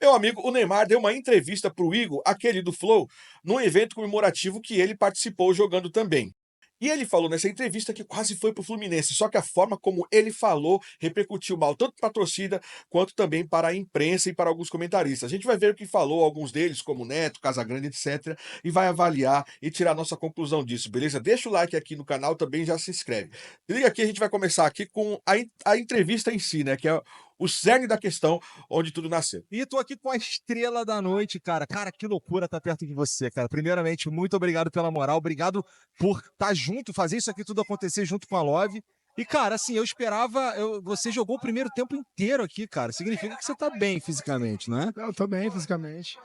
Meu amigo, o Neymar deu uma entrevista para o Igor, aquele do Flow, num evento comemorativo que ele participou jogando também. E ele falou nessa entrevista que quase foi para o Fluminense, só que a forma como ele falou repercutiu mal, tanto para a torcida quanto também para a imprensa e para alguns comentaristas. A gente vai ver o que falou alguns deles, como Neto, Casagrande, etc, e vai avaliar e tirar nossa conclusão disso, beleza? Deixa o like aqui no canal, também já se inscreve. Liga aqui, a gente vai começar aqui com a entrevista em si, né, que é o cerne da questão onde tudo nasceu. E tô aqui com a estrela da noite, cara. Cara, que loucura estar perto de você, cara. Primeiramente, muito obrigado pela moral, obrigado por estar junto, fazer isso aqui tudo acontecer junto com a Love. E, cara, assim, eu esperava. Você jogou o primeiro tempo inteiro aqui, cara. Significa que você tá bem fisicamente, não é? Eu tô bem fisicamente.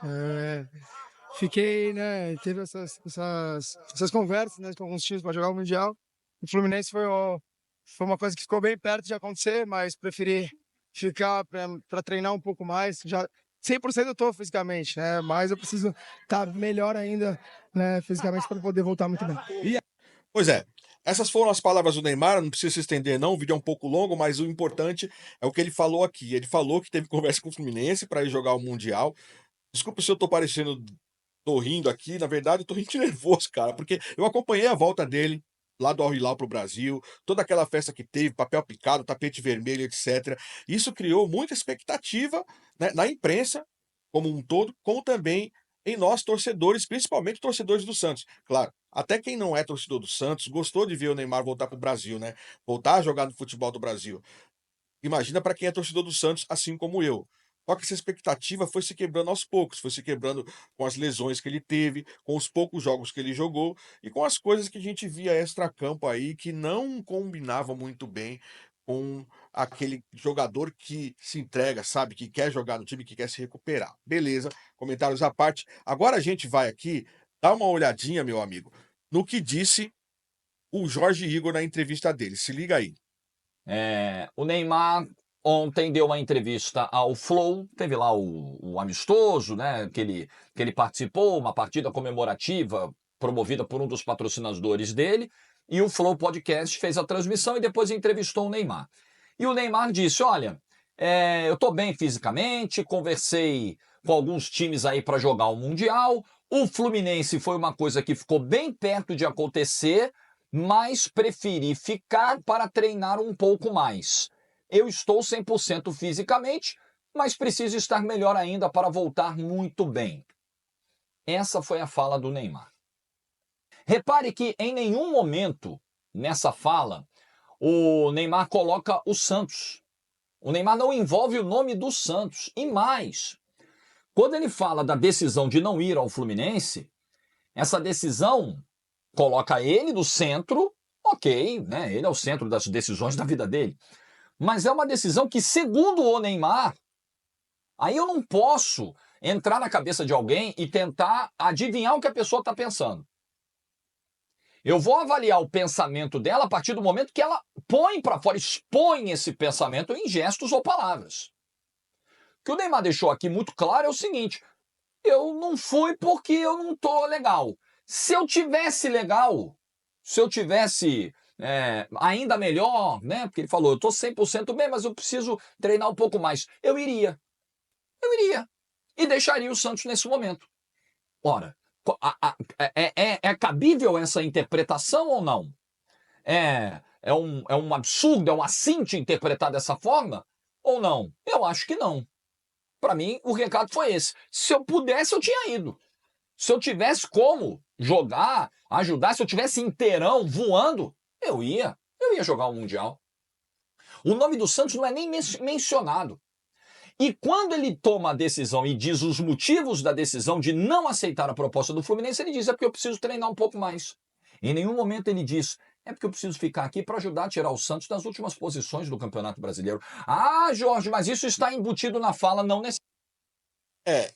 Fiquei, né? Teve essas conversas, né, com alguns times para jogar o Mundial. O Fluminense foi uma coisa que ficou bem perto de acontecer, mas preferi ficar para treinar um pouco mais. Já 100% eu tô fisicamente, né? Mas eu preciso estar melhor ainda, né, fisicamente para poder voltar muito bem. Pois é, essas foram as palavras do Neymar, não precisa se estender não, o vídeo é um pouco longo, mas o importante é o que ele falou aqui. Ele falou que teve conversa com o Fluminense para ir jogar o Mundial. Desculpa se eu tô parecendo tô rindo aqui, na verdade eu tô rindo de nervoso, cara, porque eu acompanhei a volta dele lá do Al Hilal para o Brasil, toda aquela festa que teve, papel picado, tapete vermelho, etc. Isso criou muita expectativa, né, na imprensa como um todo, como também em nós torcedores, principalmente torcedores do Santos. Claro, até quem não é torcedor do Santos gostou de ver o Neymar voltar para o Brasil, né? Voltar a jogar no futebol do Brasil. Imagina para quem é torcedor do Santos, assim como eu. Só que essa expectativa foi se quebrando aos poucos, foi se quebrando com as lesões que ele teve, com os poucos jogos que ele jogou e com as coisas que a gente via extracampo aí que não combinavam muito bem com aquele jogador que se entrega, sabe, que quer jogar no time, que quer se recuperar. Beleza, comentários à parte. Agora a gente vai aqui dar uma olhadinha, meu amigo, no que disse o Jorge Igor na entrevista dele. Se liga aí. O Neymar ontem deu uma entrevista ao Flow, teve lá o amistoso, né, que ele participou, uma partida comemorativa promovida por um dos patrocinadores dele, e o Flow Podcast fez a transmissão e depois entrevistou o Neymar. E o Neymar disse: olha, eu estou bem fisicamente, conversei com alguns times aí para jogar o Mundial, o Fluminense foi uma coisa que ficou bem perto de acontecer, mas preferi ficar para treinar um pouco mais. Eu estou 100% fisicamente, mas preciso estar melhor ainda para voltar muito bem. Essa foi a fala do Neymar. Repare que em nenhum momento nessa fala o Neymar coloca o Santos. O Neymar não envolve o nome do Santos. E mais, quando ele fala da decisão de não ir ao Fluminense, essa decisão coloca ele no centro, ok, né? Ele é o centro das decisões da vida dele. Mas é uma decisão que, segundo o Neymar, aí eu não posso entrar na cabeça de alguém e tentar adivinhar o que a pessoa está pensando. Eu vou avaliar o pensamento dela a partir do momento que ela põe para fora, expõe esse pensamento em gestos ou palavras. O que o Neymar deixou aqui muito claro é o seguinte: eu não fui porque eu não tô legal. Se eu tivesse legal, se eu tivesse ainda melhor, né? Porque ele falou, eu tô 100% bem, mas eu preciso treinar um pouco mais. Eu iria. Eu iria. E deixaria o Santos nesse momento. Ora, é cabível essa interpretação ou não? É um absurdo, é um assinte interpretar dessa forma? Ou não? Eu acho que não. Para mim, o recado foi esse. Se eu pudesse, eu tinha ido. Se eu tivesse como jogar, ajudar, se eu tivesse inteirão, voando, eu ia. Eu ia jogar o Mundial. O nome do Santos não é nem mencionado. E quando ele toma a decisão e diz os motivos da decisão de não aceitar a proposta do Fluminense, ele diz: é porque eu preciso treinar um pouco mais. Em nenhum momento ele diz: é porque eu preciso ficar aqui para ajudar a tirar o Santos das últimas posições do Campeonato Brasileiro. Ah, Jorge, mas isso está embutido na fala, não necessariamente.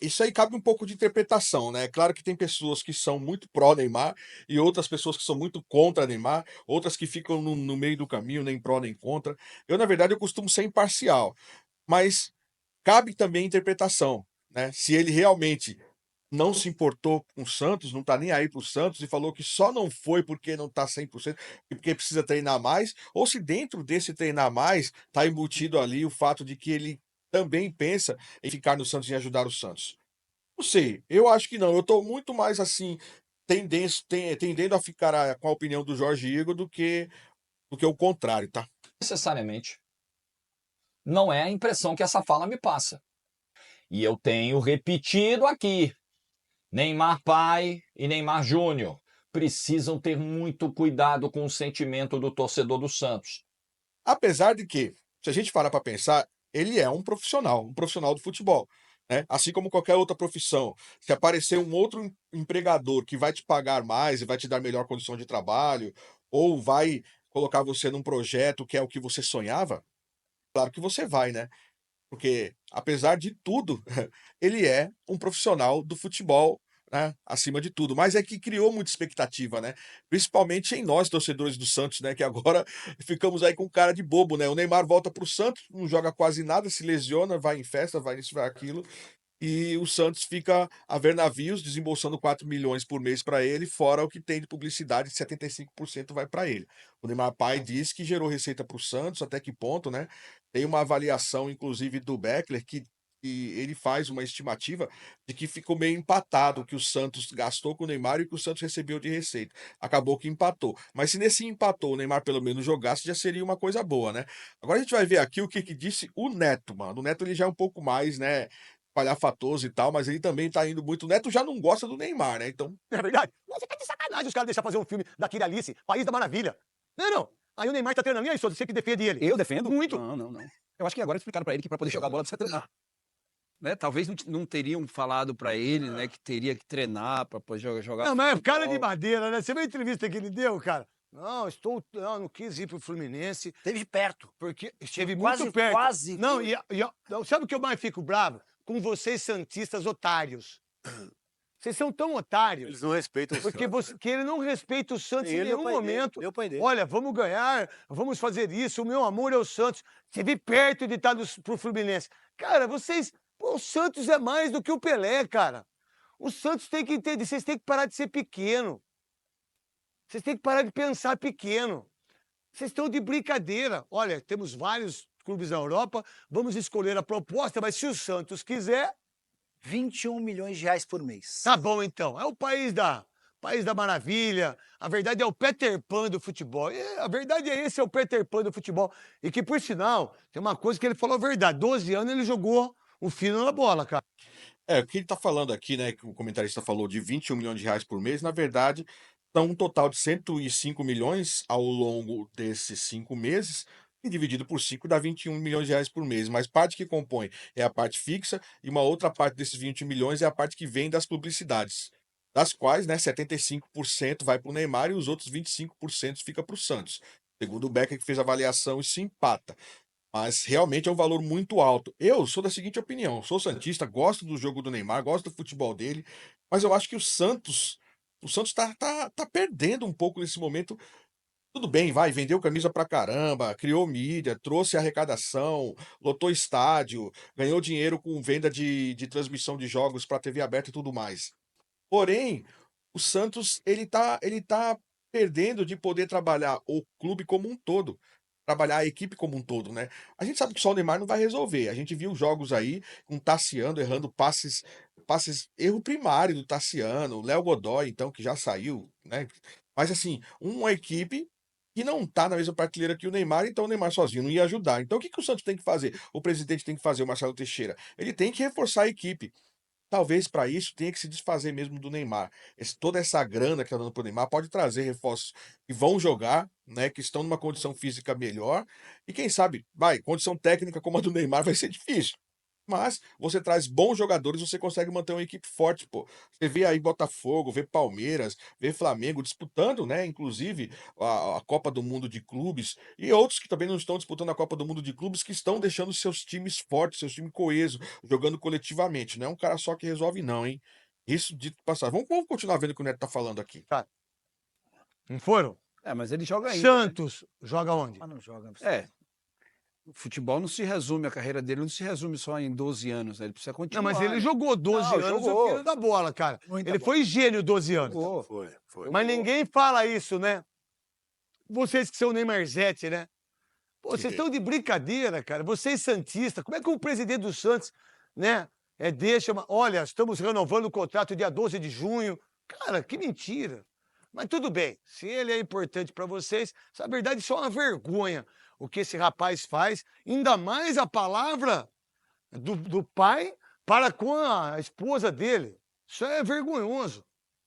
Isso aí cabe um pouco de interpretação, né. Claro que tem pessoas que são muito pró Neymar e outras pessoas que são muito contra Neymar, outras que ficam no meio do caminho, nem pró nem contra. Eu, na verdade, eu costumo ser imparcial, mas cabe também interpretação, né. Se ele realmente não se importou com o Santos, não tá nem aí para o Santos e falou que só não foi porque não tá 100% e porque precisa treinar mais, ou se dentro desse treinar mais, tá embutido ali o fato de que ele também pensa em ficar no Santos e ajudar o Santos? Não sei, eu acho que não. Eu tô muito mais assim, tendendo a ficar com a opinião do Jorge Igor do que o contrário, tá? Necessariamente. Não é a impressão que essa fala me passa. E eu tenho repetido aqui. Neymar pai e Neymar Júnior precisam ter muito cuidado com o sentimento do torcedor do Santos. Apesar de que, se a gente parar para pensar, ele é um profissional do futebol, né? Assim como qualquer outra profissão. Se aparecer um outro empregador que vai te pagar mais e vai te dar melhor condição de trabalho, ou vai colocar você num projeto que é o que você sonhava, claro que você vai, né? Porque, apesar de tudo, ele é um profissional do futebol, né, acima de tudo. Mas é que criou muita expectativa, né? Principalmente em nós, torcedores do Santos, né? Que agora ficamos aí com cara de bobo, né? O Neymar volta para o Santos, não joga quase nada, se lesiona, vai em festa, vai nisso, vai aquilo. E o Santos fica a ver navios, desembolsando 4 milhões por mês para ele, fora o que tem de publicidade, 75% vai para ele. O Neymar pai diz que gerou receita para o Santos, até que ponto, né? Tem uma avaliação, inclusive, do Beckler, que ele faz uma estimativa de que ficou meio empatado o que o Santos gastou com o Neymar e o que o Santos recebeu de receita. Acabou que empatou. Mas se nesse empatou o Neymar pelo menos jogasse, já seria uma coisa boa, né? Agora a gente vai ver aqui o que disse o Neto, mano. O Neto ele já é um pouco mais, né? Palhafatoso e tal, mas ele também tá indo muito. O Neto já não gosta do Neymar, né? Então, Não é verdade? Você tá de sacanagem os caras deixar fazer um filme daquele Alice, País da Maravilha. Não, não. Aí o Neymar tá treinando. E aí, Souza, você que defende ele? Eu defendo? Muito. Não, não, não. Eu acho que agora explicaram pra ele que pra poder jogar bola precisa treinar. Né? Talvez não teriam falado pra ele, né, que teria que treinar pra poder jogar. Não, mas é cara de futebol. madeira, né? Você viu a entrevista que ele deu, cara? Não quis ir pro Fluminense, Teve perto. porque esteve Quase, muito perto. quase. Não, não, sabe o que eu mais fico bravo? Com vocês santistas otários. Vocês são tão otários, Eles não respeitam o porque que ele não respeita o Santos em Ele e o nenhum pai dele. momento. Deu pai dele. Olha, vamos ganhar, vamos fazer isso, o meu amor é o Santos. Esteve perto de estar pro Fluminense. Cara, o Santos é mais do que o Pelé, cara. O Santos tem que entender, vocês têm que parar de ser pequeno. Vocês têm que parar de pensar pequeno. Vocês estão de brincadeira. Olha, temos vários clubes na Europa, vamos escolher a proposta, mas se o Santos quiser, 21 milhões de reais por mês. tá bom então. É o país da maravilha. A verdade é o Peter Pan do futebol. A verdade é esse, é o Peter Pan do futebol. E que, por sinal, tem uma coisa que ele falou a verdade. 12 anos ele jogou o fino na bola, cara. o que ele tá falando aqui, né? Que o comentarista falou de 21 milhões de reais por mês, na verdade, são um total de 105 milhões ao longo desses 5 meses. E dividido por 5 dá 21 milhões de reais por mês. Mas parte que compõe é a parte fixa, e uma outra parte desses 20 milhões é a parte que vem das publicidades. Das quais, né, 75% vai para o Neymar e os outros 25% fica para o Santos. Segundo o Becker, que fez a avaliação, isso empata. Mas realmente é um valor muito alto. Eu sou da seguinte opinião: sou santista, gosto do jogo do Neymar, gosto do futebol dele, mas eu acho que o Santos tá perdendo um pouco nesse momento. Tudo bem, vai, vendeu camisa pra caramba, criou mídia, trouxe arrecadação, lotou estádio, ganhou dinheiro com venda de transmissão de jogos pra TV aberta e tudo mais. Porém, o Santos ele tá perdendo de poder trabalhar o clube como um todo, trabalhar a equipe como um todo, né. A gente sabe que só o Neymar não vai resolver, a gente viu jogos aí com o Tassiano errando erro primário do Tassiano, o Léo Godoy então, que já saiu, né. Mas assim, uma equipe que não tá na mesma prateleira que o Neymar, então o Neymar sozinho não ia ajudar. Então o que o Santos tem que fazer? O presidente tem que fazer, o Marcelo Teixeira? Ele tem que reforçar a equipe. Talvez para isso tenha que se desfazer mesmo do Neymar. Toda essa grana que tá dando pro Neymar pode trazer reforços que vão jogar, né, que estão numa condição física melhor, e quem sabe, condição técnica como a do Neymar vai ser difícil. Mas você traz bons jogadores, você consegue manter uma equipe forte, pô. Você vê aí Botafogo, vê Palmeiras, vê Flamengo disputando, né, inclusive a Copa do Mundo de Clubes, e outros que também não estão disputando a Copa do Mundo de Clubes, que estão deixando seus times fortes, seus times coeso, jogando coletivamente. Não é um cara só que resolve não, hein. Isso dito de passagem. Vamos continuar vendo o que o Neto tá falando aqui. Não foram? É, mas ele joga ainda. Santos joga onde? Mas não joga. É. O futebol não se resume, a carreira dele não se resume só em 12 anos, né? Ele precisa Não, continuar. mas ele jogou 12 Não, anos jogou. o fino da bola, cara. Muita Ele bola. foi gênio 12 anos. Jogou. Foi. Mas ninguém fala isso, né? Vocês que são Neymarzete, né? Pô, vocês estão de brincadeira, cara. Vocês santistas, como é que o presidente do Santos, né, deixa olha, estamos renovando o contrato dia 12 de junho. Cara, que mentira. Mas tudo bem, se ele é importante para vocês, essa verdade isso é uma vergonha o que esse rapaz faz, ainda mais a palavra do pai para com a esposa dele. Isso é vergonhoso.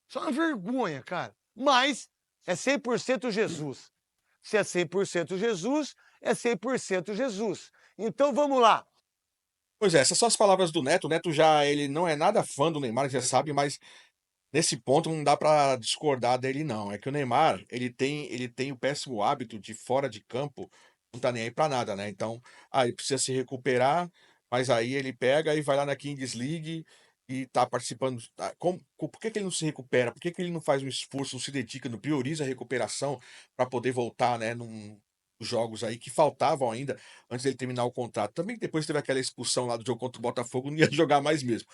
Isso é uma vergonha, cara. Mas é 100% Jesus. Se é 100% Jesus, é 100% Jesus. Então vamos lá. Pois é, essas são as palavras do Neto. O Neto já ele não é nada fã do Neymar, já sabe, mas nesse ponto não dá pra discordar dele não. É que o Neymar, ele tem o péssimo hábito de fora de campo, não tá nem aí pra nada, né. Então, ele precisa se recuperar, mas aí ele pega e vai lá na Kings League e tá participando por que que ele não se recupera? Por que que ele não faz um esforço, não se dedica, não prioriza a recuperação pra poder voltar, né, nos jogos aí que faltavam ainda antes dele terminar o contrato. Também depois teve aquela expulsão lá do jogo contra o Botafogo, não ia jogar mais mesmo.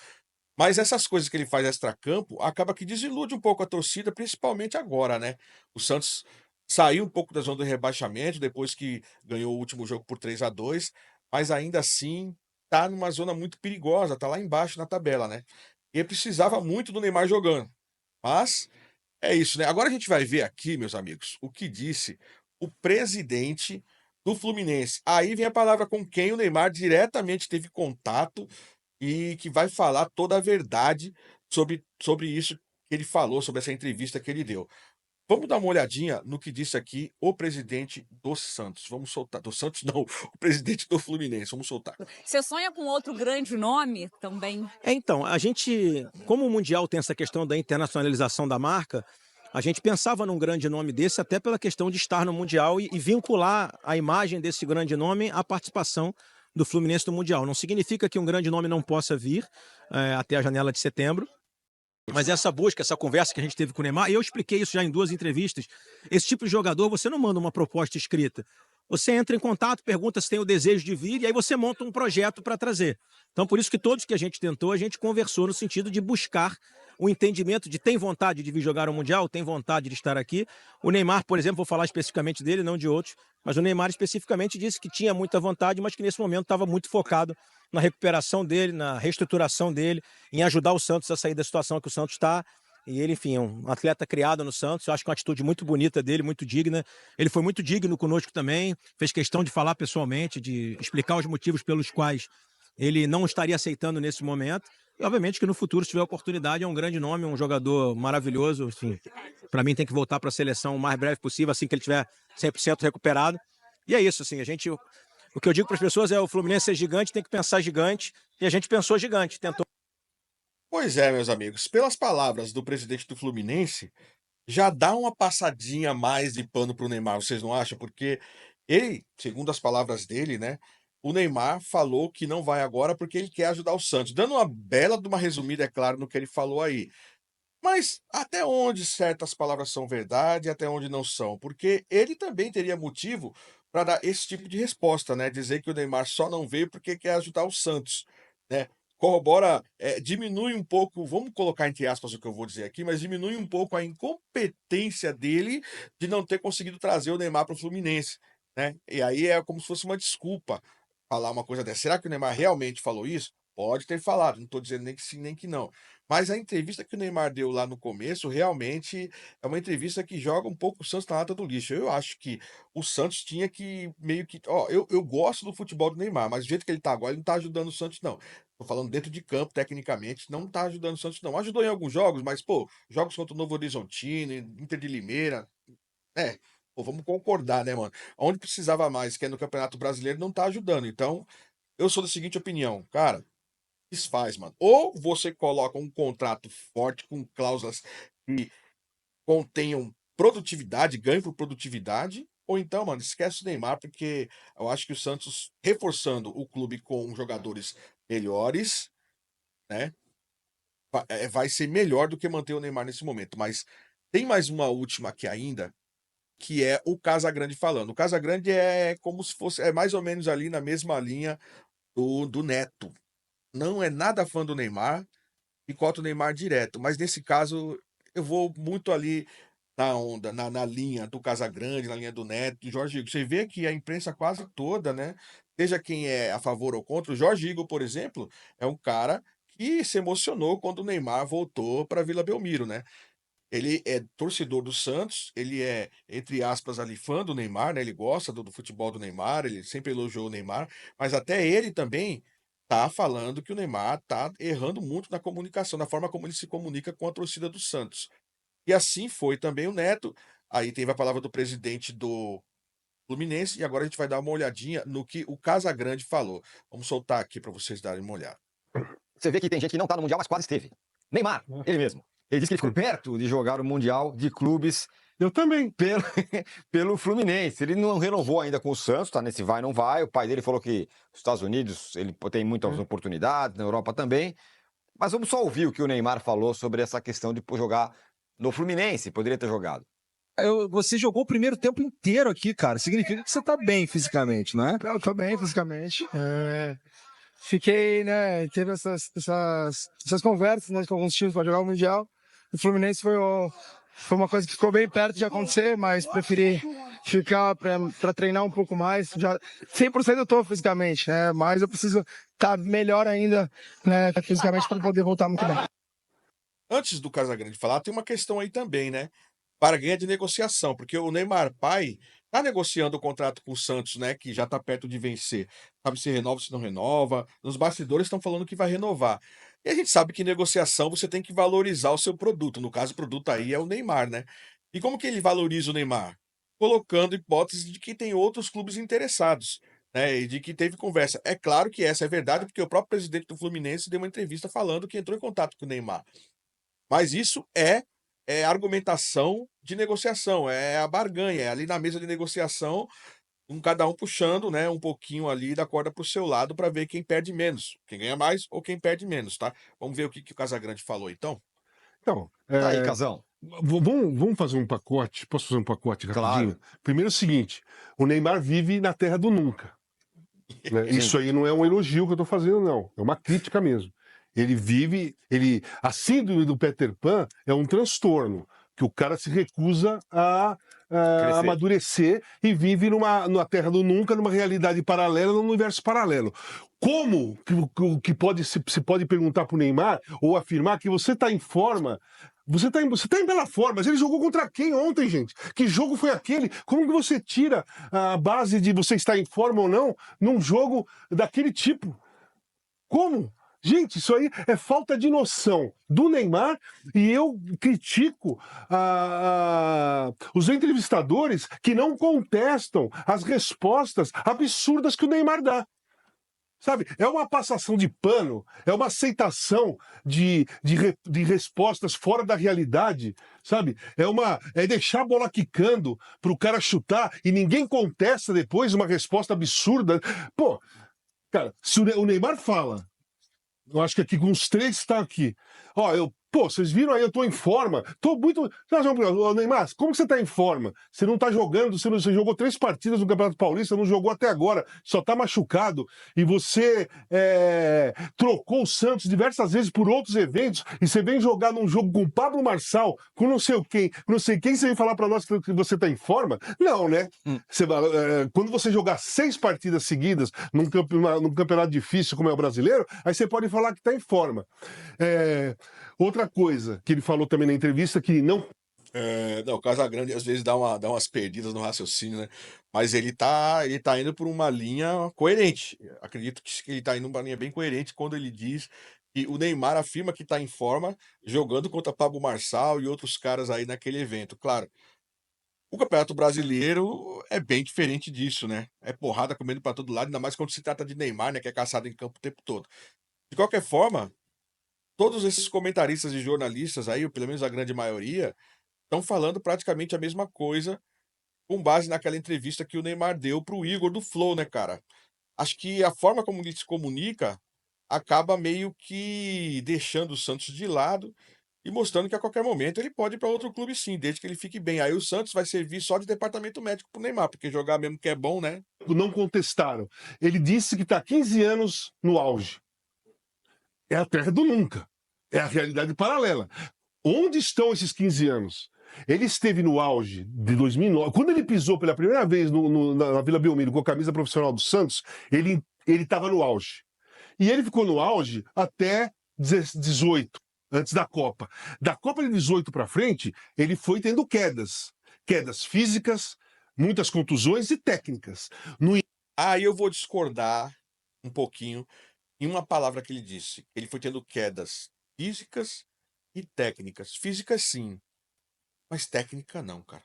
Mas essas coisas que ele faz extracampo, acaba que desilude um pouco a torcida, principalmente agora, né. O Santos saiu um pouco da zona do rebaixamento, depois que ganhou o último jogo por 3-2, mas ainda assim tá numa zona muito perigosa, tá lá embaixo na tabela, né. E precisava muito do Neymar jogando, mas é isso, né. Agora a gente vai ver aqui, meus amigos, o que disse o presidente do Fluminense. Aí vem a palavra com quem o Neymar diretamente teve contato e que vai falar toda a verdade sobre isso que ele falou, sobre essa entrevista que ele deu. Vamos dar uma olhadinha no que disse aqui o presidente do Santos. Vamos soltar. Do Santos não, o presidente do Fluminense. Vamos soltar. Você sonha com outro grande nome também? Então, a gente, como o Mundial tem essa questão da internacionalização da marca, a gente pensava num grande nome desse até pela questão de estar no Mundial e vincular a imagem desse grande nome à participação do Fluminense no Mundial. Não significa que um grande nome não possa vir até a janela de setembro, mas essa busca, essa conversa que a gente teve com o Neymar, e eu expliquei isso já em 2 entrevistas, esse tipo de jogador, você não manda uma proposta escrita. Você entra em contato, pergunta se tem o desejo de vir, e aí você monta um projeto para trazer. Então, por isso que todos que a gente tentou, a gente conversou no sentido de buscar o entendimento de tem vontade de vir jogar o Mundial, tem vontade de estar aqui. O Neymar, por exemplo, vou falar especificamente dele, não de outros, mas o Neymar especificamente disse que tinha muita vontade, mas que nesse momento estava muito focado na recuperação dele, na reestruturação dele, em ajudar o Santos a sair da situação que o Santos está. E ele, enfim, é um atleta criado no Santos, eu acho que é uma atitude muito bonita dele, muito digna. Ele foi muito digno conosco também, fez questão de falar pessoalmente, de explicar os motivos pelos quais ele não estaria aceitando nesse momento. E, obviamente, que no futuro, se tiver oportunidade, é um grande nome, um jogador maravilhoso. Assim, para mim, tem que voltar para a seleção o mais breve possível, assim que ele estiver 100% recuperado. E é isso, assim, o que eu digo para as pessoas é o Fluminense é gigante, tem que pensar gigante, e a gente pensou gigante, tentou. Pois é, meus amigos, pelas palavras do presidente do Fluminense, já dá uma passadinha mais de pano pro Neymar, vocês não acham? Porque ele, segundo as palavras dele, né, o Neymar falou que não vai agora porque ele quer ajudar o Santos, dando uma bela de uma resumida, é claro, no que ele falou aí. Mas até onde certas palavras são verdade e até onde não são? Porque ele também teria motivo para dar esse tipo de resposta, né? Dizer que o Neymar só não veio porque quer ajudar o Santos, né? Corrobora, diminui um pouco, vamos colocar entre aspas o que eu vou dizer aqui, mas diminui um pouco a incompetência dele de não ter conseguido trazer o Neymar para o Fluminense, né? E aí é como se fosse uma desculpa falar uma coisa dessa. Será que o Neymar realmente falou isso? Pode ter falado, não estou dizendo nem que sim, nem que não. Mas a entrevista que o Neymar deu lá no começo, realmente é uma entrevista que joga um pouco o Santos na lata do lixo. Eu acho que o Santos tinha que meio que. Ó, eu gosto do futebol do Neymar, mas do jeito que ele tá agora, ele não tá ajudando o Santos, não. Tô falando dentro de campo, tecnicamente, não tá ajudando o Santos, não. Ajudou em alguns jogos, mas, pô, jogos contra o Novo Horizontino, Inter de Limeira, é. Pô, vamos concordar, né, mano? Onde precisava mais, que é no Campeonato Brasileiro, não tá ajudando. Então, eu sou da seguinte opinião, cara. Desfaz, mano. Ou você coloca um contrato forte com cláusulas que contenham produtividade, ganho por produtividade, ou então, mano, esquece o Neymar, porque eu acho que o Santos, reforçando o clube com jogadores melhores, né, vai ser melhor do que manter o Neymar nesse momento. Mas tem mais uma última aqui ainda, que é o Casagrande falando. O Casagrande é como se fosse, é mais ou menos ali na mesma linha do Neto. Não é nada fã do Neymar, e cota o Neymar direto, mas nesse caso eu vou muito ali na onda, na linha do Casagrande, na linha do Neto, do Jorge Igor. Você vê que a imprensa quase toda, né, seja quem é a favor ou contra, o Jorge Igor, por exemplo, é um cara que se emocionou quando o Neymar voltou para Vila Belmiro, né. Ele é torcedor do Santos, ele é, entre aspas, ali, fã do Neymar, né, ele gosta do futebol do Neymar, ele sempre elogiou o Neymar, mas até ele também tá falando que o Neymar tá errando muito na comunicação, na forma como ele se comunica com a torcida do Santos. E assim foi também o Neto, aí teve a palavra do presidente do Fluminense, e agora a gente vai dar uma olhadinha no que o Casagrande falou. Vamos soltar aqui para vocês darem uma olhada. Você vê que tem gente que não tá no Mundial, mas quase esteve. Neymar, ele mesmo. Ele disse que ele ficou perto de jogar o Mundial de Clubes. Eu também. Pelo Fluminense. Ele não renovou ainda com o Santos, tá nesse vai não vai. O pai dele falou que os Estados Unidos ele tem muitas oportunidades, na Europa também. Mas vamos só ouvir o que o Neymar falou sobre essa questão de jogar no Fluminense. Poderia ter jogado. Você jogou o primeiro tempo inteiro aqui, cara. Significa que você tá bem fisicamente, não é? Eu tô bem fisicamente. Fiquei, né? Teve essas conversas, né, com alguns times para jogar o Mundial. O Fluminense foi uma coisa que ficou bem perto de acontecer, mas preferi ficar para treinar um pouco mais. Já 100% eu tô fisicamente, né? Mas eu preciso estar melhor ainda, né, fisicamente para poder voltar muito bem. Antes do Casagrande falar, tem uma questão aí também, né? Barganha de negociação, porque o Neymar pai tá negociando o contrato com o Santos, né? Que já tá perto de vencer. Sabe se renova, se não renova. Nos bastidores estão falando que vai renovar. E a gente sabe que em negociação você tem que valorizar o seu produto. No caso, o produto aí é o Neymar, né? E como que ele valoriza o Neymar? Colocando hipótese de que tem outros clubes interessados, né? E de que teve conversa. É claro que essa é verdade, porque o próprio presidente do Fluminense deu uma entrevista falando que entrou em contato com o Neymar. Mas isso é argumentação de negociação, é a barganha, é ali na mesa de negociação, cada um puxando, né, um pouquinho ali da corda para o seu lado para ver quem perde menos, quem ganha mais ou quem perde menos, tá? Vamos ver o que o Casagrande falou, então? Então, Tá aí, Casão. vamos fazer um pacote? Posso fazer um pacote rapidinho? Claro. Primeiro é o seguinte, o Neymar vive na terra do nunca. Né? Isso aí não é um elogio que eu tô fazendo, não. É uma crítica mesmo. Ele vive, a síndrome do Peter Pan é um transtorno, que o cara se recusa a amadurecer e vive numa terra do nunca, numa realidade paralela, num universo paralelo. Como que se pode perguntar pro Neymar ou afirmar que você está em forma? Você tá em bela forma, mas ele jogou contra quem ontem, gente? Que jogo foi aquele? Como que você tira a base de você estar em forma ou não num jogo daquele tipo? Como? Gente, isso aí é falta de noção do Neymar e eu critico os entrevistadores que não contestam as respostas absurdas que o Neymar dá. Sabe, é uma passação de pano, é uma aceitação de respostas fora da realidade, sabe? É deixar a bola quicando para o cara chutar e ninguém contesta depois uma resposta absurda. Pô, cara, se o Neymar fala, eu acho que aqui com os três está aqui. Ó, vocês viram aí, eu tô em forma. Tô muito. Neymar, como que você tá em forma? Você não tá jogando, você jogou 3 partidas no Campeonato Paulista, não jogou até agora, só tá machucado. E você trocou o Santos diversas vezes por outros eventos, e você vem jogar num jogo com o Pablo Marçal, com não sei quem, você vem falar pra nós que você tá em forma? Não, né? Quando você jogar 6 partidas seguidas num campeonato difícil como é o brasileiro, aí você pode falar que tá em forma. Outra coisa que ele falou também na entrevista, que não... o Casagrande às vezes dá umas perdidas no raciocínio, né? Mas ele tá indo por uma linha coerente. Acredito que ele tá indo por uma linha bem coerente quando ele diz que o Neymar afirma que tá em forma jogando contra Pablo Marçal e outros caras aí naquele evento. Claro, o Campeonato Brasileiro é bem diferente disso, né? É porrada comendo pra todo lado, ainda mais quando se trata de Neymar, né? Que é caçado em campo o tempo todo. De qualquer forma, todos esses comentaristas e jornalistas aí, ou pelo menos a grande maioria, estão falando praticamente a mesma coisa com base naquela entrevista que o Neymar deu pro Igor do Flow, né, cara? Acho que a forma como ele se comunica acaba meio que deixando o Santos de lado e mostrando que a qualquer momento ele pode ir para outro clube sim, desde que ele fique bem. Aí o Santos vai servir só de departamento médico pro Neymar, porque jogar mesmo que é bom, né? Não contestaram. Ele disse que tá 15 anos no auge. É a terra do nunca. É a realidade paralela. Onde estão esses 15 anos? Ele esteve no auge de 2009. Quando ele pisou pela primeira vez na Vila Belmiro com a camisa profissional do Santos, ele estava no auge. E ele ficou no auge até 18, antes da Copa. Da Copa de 18 para frente, ele foi tendo quedas. Quedas físicas, muitas contusões e técnicas. Aí eu vou discordar um pouquinho em uma palavra que ele disse. Ele foi tendo quedas físicas e técnicas. Físicas, sim, mas técnica não, cara.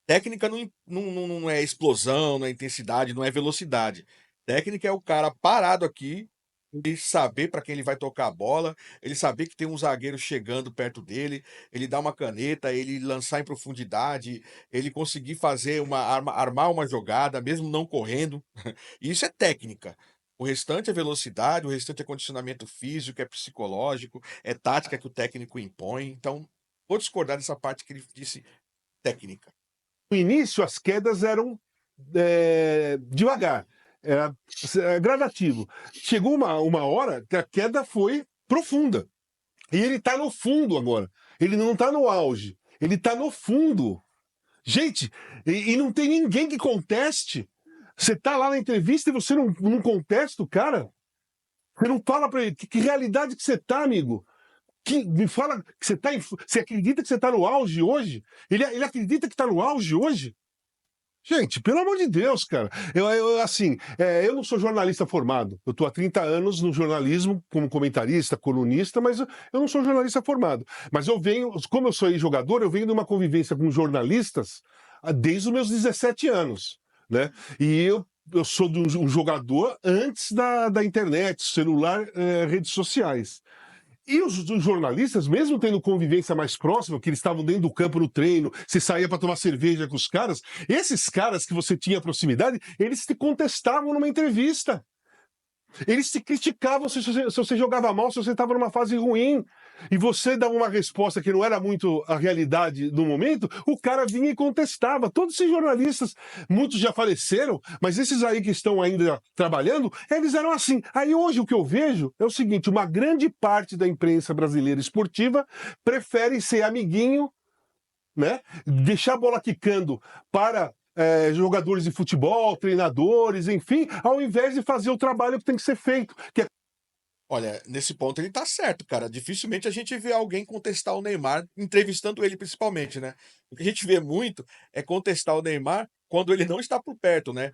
Técnica não é explosão, não é intensidade, não é velocidade. Técnica é o cara parado aqui, ele saber para quem ele vai tocar a bola, ele saber que tem um zagueiro chegando perto dele, ele dar uma caneta, ele lançar em profundidade, ele conseguir fazer armar uma jogada, mesmo não correndo. Isso é técnica. O restante é velocidade, o restante é condicionamento físico, é psicológico, é tática que o técnico impõe. Então, vou discordar dessa parte que ele disse técnica. No início, as quedas eram devagar, era gradativo. Chegou uma hora que a queda foi profunda. E ele está no fundo agora. Ele não está no auge. Ele está no fundo. Gente, e não tem ninguém que conteste. Você está lá na entrevista e você não contesta o cara? Você não fala para ele que realidade que você está, amigo? Me fala que você tá. Você acredita que você está no auge hoje? Ele acredita que está no auge hoje? Gente, pelo amor de Deus, cara. Eu não sou jornalista formado. Eu estou há 30 anos no jornalismo, como comentarista, colunista, mas eu não sou jornalista formado. Mas eu venho, como eu sou jogador, eu venho de uma convivência com jornalistas desde os meus 17 anos, né? E eu sou um jogador antes da internet, celular, redes sociais. E os jornalistas, mesmo tendo convivência mais próxima, que eles estavam dentro do campo no treino, você saía para tomar cerveja com os caras, esses caras que você tinha proximidade, eles te contestavam numa entrevista. Eles te criticavam se você jogava mal, se você estava numa fase ruim. E você dava uma resposta que não era muito a realidade do momento, o cara vinha e contestava. Todos esses jornalistas, muitos já faleceram, mas esses aí que estão ainda trabalhando, eles eram assim. Aí hoje o que eu vejo é o seguinte, uma grande parte da imprensa brasileira esportiva prefere ser amiguinho, né? Deixar a bola quicando para jogadores de futebol, treinadores, enfim, ao invés de fazer o trabalho que tem que ser feito, que é... Olha, nesse ponto ele tá certo, cara. Dificilmente a gente vê alguém contestar o Neymar, entrevistando ele principalmente, né? O que a gente vê muito é contestar o Neymar quando ele não está por perto, né? A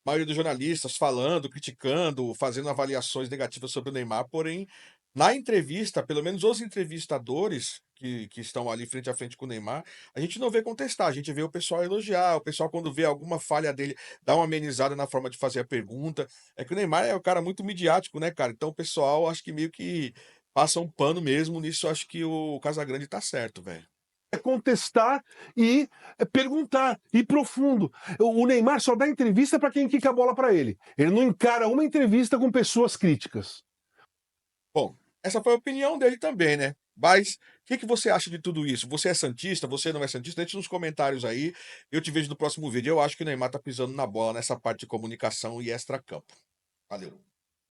maioria dos jornalistas falando, criticando, fazendo avaliações negativas sobre o Neymar, porém, na entrevista, pelo menos os entrevistadores que estão ali frente a frente com o Neymar, a gente não vê contestar, a gente vê o pessoal elogiar, o pessoal quando vê alguma falha dele, dá uma amenizada na forma de fazer a pergunta. É que o Neymar é um cara muito midiático, né, cara? Então o pessoal acho que meio que passa um pano mesmo, nisso acho que o Casagrande tá certo, velho. É contestar e perguntar, ir profundo. O Neymar só dá entrevista para quem quica a bola para ele. Ele não encara uma entrevista com pessoas críticas. Bom, essa foi a opinião dele também, né? Mas o que você acha de tudo isso? Você é santista? Você não é santista? Deixe nos comentários aí. Eu te vejo no próximo vídeo. Eu acho que o Neymar tá pisando na bola nessa parte de comunicação e extracampo. Valeu.